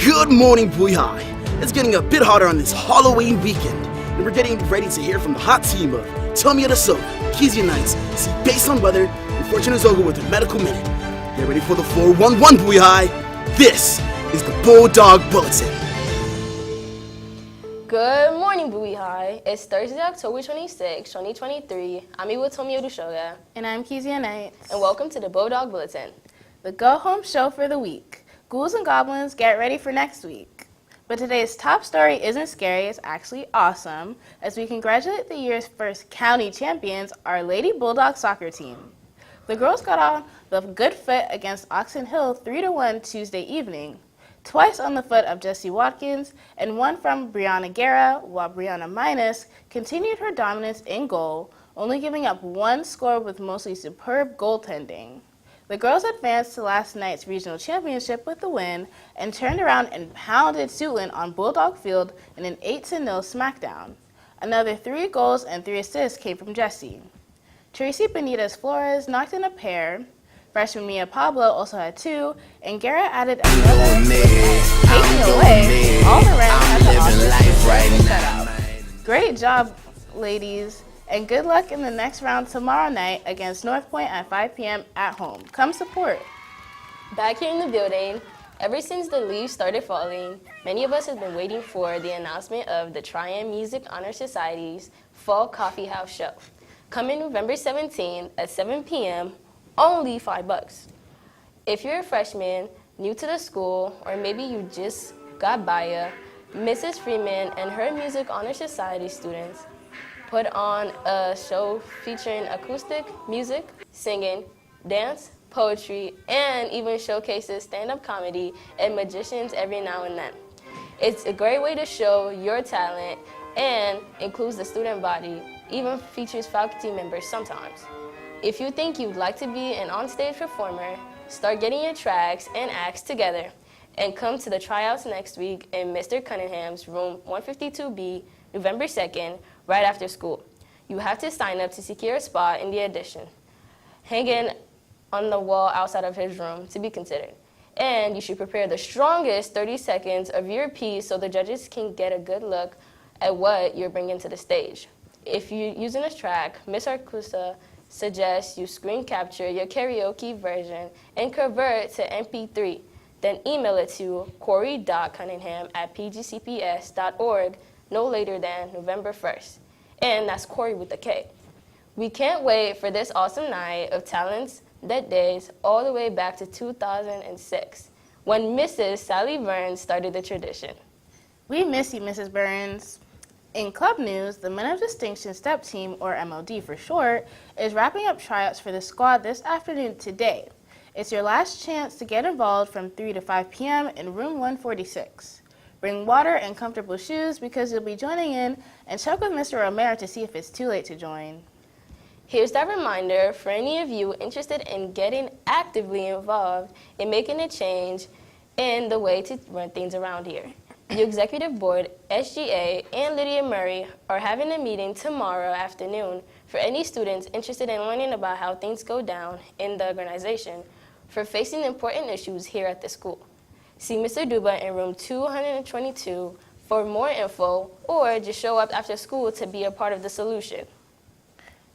Good morning, Boy High. It's getting a bit hotter on this Halloween weekend, and we're getting ready to hear from the hot team of Tomi Odusoga, Kezia Knights, see based on weather, and Fortune Ezeogu with a medical minute. Get ready for the 411, Boy High. This is the Bulldog Bulletin. Good morning, Bowie High. It's Thursday, October 26, 2023. I'm here with Tomi Odusoga. And I'm Kezia Knights. And welcome to the Bulldog Bulletin. The go-home show for the week. Ghouls and goblins, get ready for next week. But today's top story isn't scary, it's actually awesome, as we congratulate the year's first county champions, our Lady Bulldog soccer team. The girls got on the good foot against Oxon Hill 3-1 Tuesday evening. Twice on the foot of Jessie Watkins, and one from Brianna Guerra, while Brianna Minus continued her dominance in goal, only giving up one score with mostly superb goaltending. The girls advanced to last night's regional championship with the win and turned around and pounded Suitland on Bulldog Field in an 8-0 smackdown. Another 3 goals and 3 assists came from Jessie. Tracy Benitez Flores knocked in a pair. Freshman Mia Pablo also had 2, and Guerra added another, taking away all the rent had the offense set out. Great job, ladies, and good luck in the next round tomorrow night against North Point at 5 p.m. at home. Come support. Back here in the building, ever since the leaves started falling, many of us have been waiting for the announcement of the Trian Music Honor Society's Fall Coffee House Show. Coming November 17th at 7 p.m., only $5. If you're a freshman, new to the school, or maybe you just got by ya, Mrs. Freeman and her Music Honor Society students put on a show featuring acoustic music, singing, dance, poetry, and even showcases stand-up comedy and magicians every now and then. It's a great way to show your talent and includes the student body, even features faculty members sometimes. If you think you'd like to be an onstage performer, start getting your tracks and acts together and come to the tryouts next week in Mr. Cunningham's room 152B, November 2nd, right after school. You have to sign up to secure a spot in the audition, hanging on the wall outside of his room to be considered. And you should prepare the strongest 30 seconds of your piece so the judges can get a good look at what you're bringing to the stage. If you're using a track, Ms. Arcusa suggests you screen capture your karaoke version and convert to MP3. Then email it to corey.cunningham@pgcps.org no later than November 1st. And that's Corey with a K. We can't wait for this awesome night of talents that dates all the way back to 2006, when Mrs. Sally Burns started the tradition. We miss you, Mrs. Burns. In club news, the Men of Distinction Step Team, or MOD for short, is wrapping up tryouts for the squad this afternoon today. It's your last chance to get involved from 3 to 5 p.m. in room 146. Bring water and comfortable shoes because you'll be joining in, and check with Mr. Romero to see if it's too late to join. Here's that reminder for any of you interested in getting actively involved in making a change in the way to run things around here. The Executive Board, SGA, and Lydia Murray are having a meeting tomorrow afternoon for any students interested in learning about how things go down in the organization for facing important issues here at the school. See Mr. Duba in room 222 for more info, or just show up after school to be a part of the solution.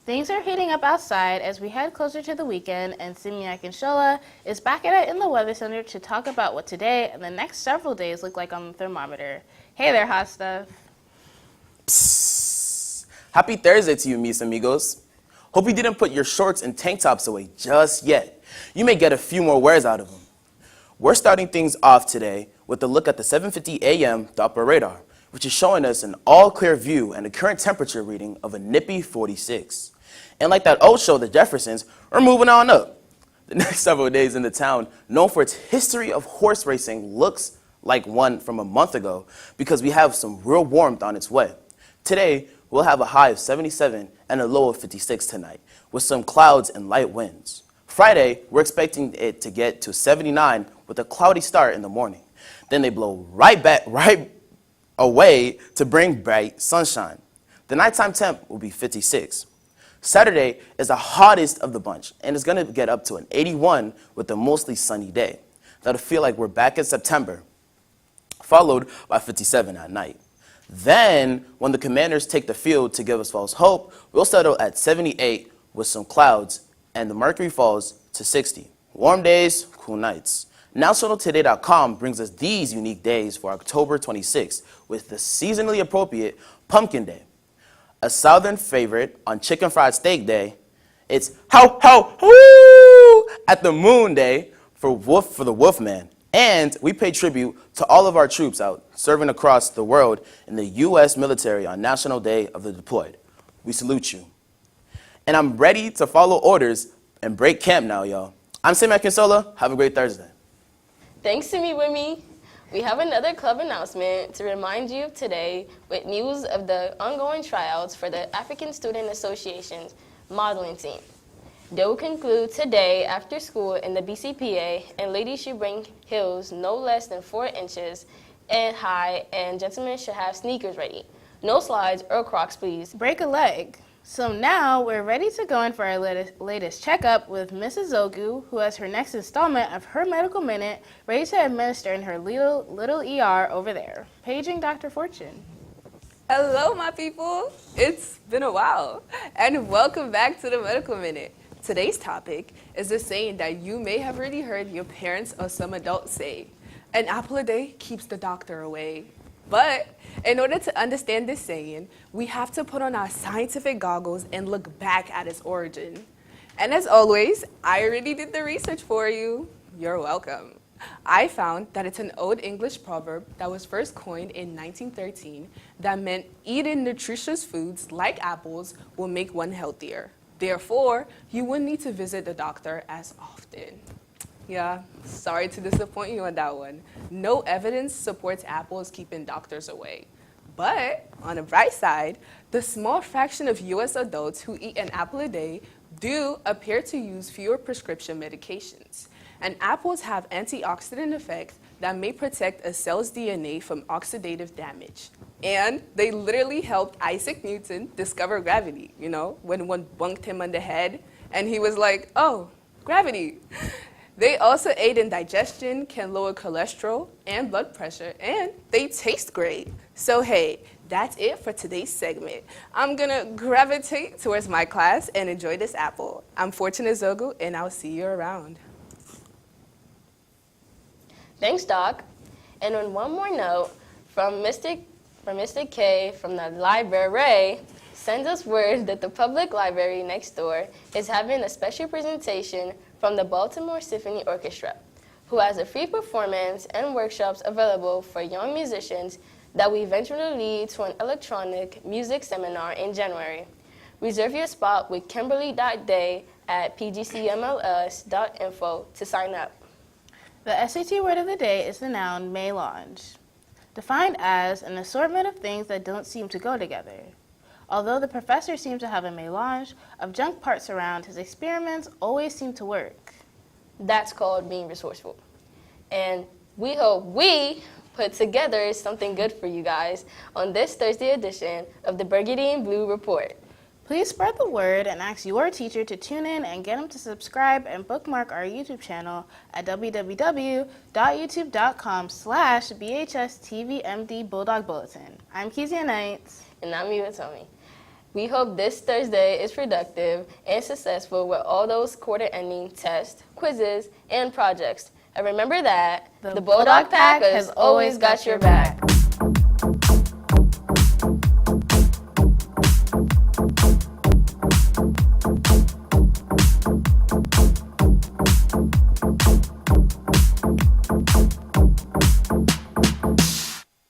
Things are heating up outside as we head closer to the weekend, and Simi Akinsola is back at it in the Weather Center to talk about what today and the next several days look like on the thermometer. Hey there, hot stuff. Psst. Happy Thursday to you, mis amigos. Hope you didn't put your shorts and tank tops away just yet. You may get a few more wears out of them. We're starting things off today with a look at the 7:50 a.m. Doppler radar, which is showing us an all-clear view and a current temperature reading of a nippy 46. And like that old show, The Jeffersons, we're moving on up. The next several days in the town, known for its history of horse racing, looks like one from a month ago because we have some real warmth on its way. Today, we'll have a high of 77 and a low of 56 tonight, with some clouds and light winds. Friday, we're expecting it to get to 79 with a cloudy start in the morning. Then they blow right away to bring bright sunshine. The nighttime temp will be 56. Saturday is the hottest of the bunch, and it's going to get up to an 81 with a mostly sunny day. That'll feel like we're back in September. followed by 57 at night. Then, when the Commanders take the field to give us false hope, we'll settle at 78 with some clouds, and the mercury falls to 60. Warm days, cool nights. NationalToday.com brings us these unique days for October 26th with the seasonally appropriate Pumpkin Day. A southern favorite on Chicken Fried Steak Day, it's How How Hoo at the Moon Day for the Wolfman. And we pay tribute to all of our troops out serving across the world in the U.S. military on National Day of the Deployed. We salute you. And I'm ready to follow orders and break camp now, y'all. I'm Simi Akinsola. Have a great Thursday. Thanks, Simi with me. We have another club announcement to remind you of today with news of the ongoing tryouts for the African Student Association's modeling team. They will conclude today after school in the BCPA, and ladies should bring heels no less than 4 inches and high, and gentlemen should have sneakers ready. No slides or Crocs, please. Break a leg. So now we're ready to go in for our latest checkup with Mrs. Ezeogu, who has her next installment of her medical minute ready to administer in her little ER over there. Paging Dr. Fortune. Hello, my people. It's been a while, and welcome back to the Medical Minute. Today's topic is a saying that you may have already heard your parents or some adults say. An apple a day keeps the doctor away. But in order to understand this saying, we have to put on our scientific goggles and look back at its origin. And as always, I already did the research for you. You're welcome. I found that it's an Old English proverb that was first coined in 1913 that meant eating nutritious foods like apples will make one healthier. Therefore, you wouldn't need to visit the doctor as often. Yeah, sorry to disappoint you on that one. No evidence supports apples keeping doctors away. But on the bright side, the small fraction of US adults who eat an apple a day do appear to use fewer prescription medications. And apples have antioxidant effects that may protect a cell's DNA from oxidative damage. And they literally helped Isaac Newton discover gravity, when one bunked him on the head and he was like, oh, gravity. They also aid in digestion, can lower cholesterol and blood pressure, and they taste great. So hey, that's it for today's segment. I'm gonna gravitate towards my class and enjoy this apple. I'm Fortune Ezeogu, and I'll see you around. Thanks, Doc. And on one more note, from Mr. K from the library, sends us word that the public library next door is having a special presentation from the Baltimore Symphony Orchestra, who has a free performance and workshops available for young musicians that will eventually lead to an electronic music seminar in January. Reserve your spot with Kimberly.day at pgcmls.info to sign up. The SAT word of the day is the noun melange, defined as an assortment of things that don't seem to go together. Although the professor seemed to have a melange of junk parts around, his experiments always seemed to work. That's called being resourceful. And we hope we put together something good for you guys on this Thursday edition of the Burgundy and Blue Report. Please spread the word and ask your teacher to tune in and get them to subscribe and bookmark our YouTube channel at www.youtube.com/BHSTVMD Bulldog Bulletin. I'm Kezia Knights. And I'm Tomi. We hope this Thursday is productive and successful with all those quarter-ending tests, quizzes, and projects. And remember that the Bulldog Pack has always got your back.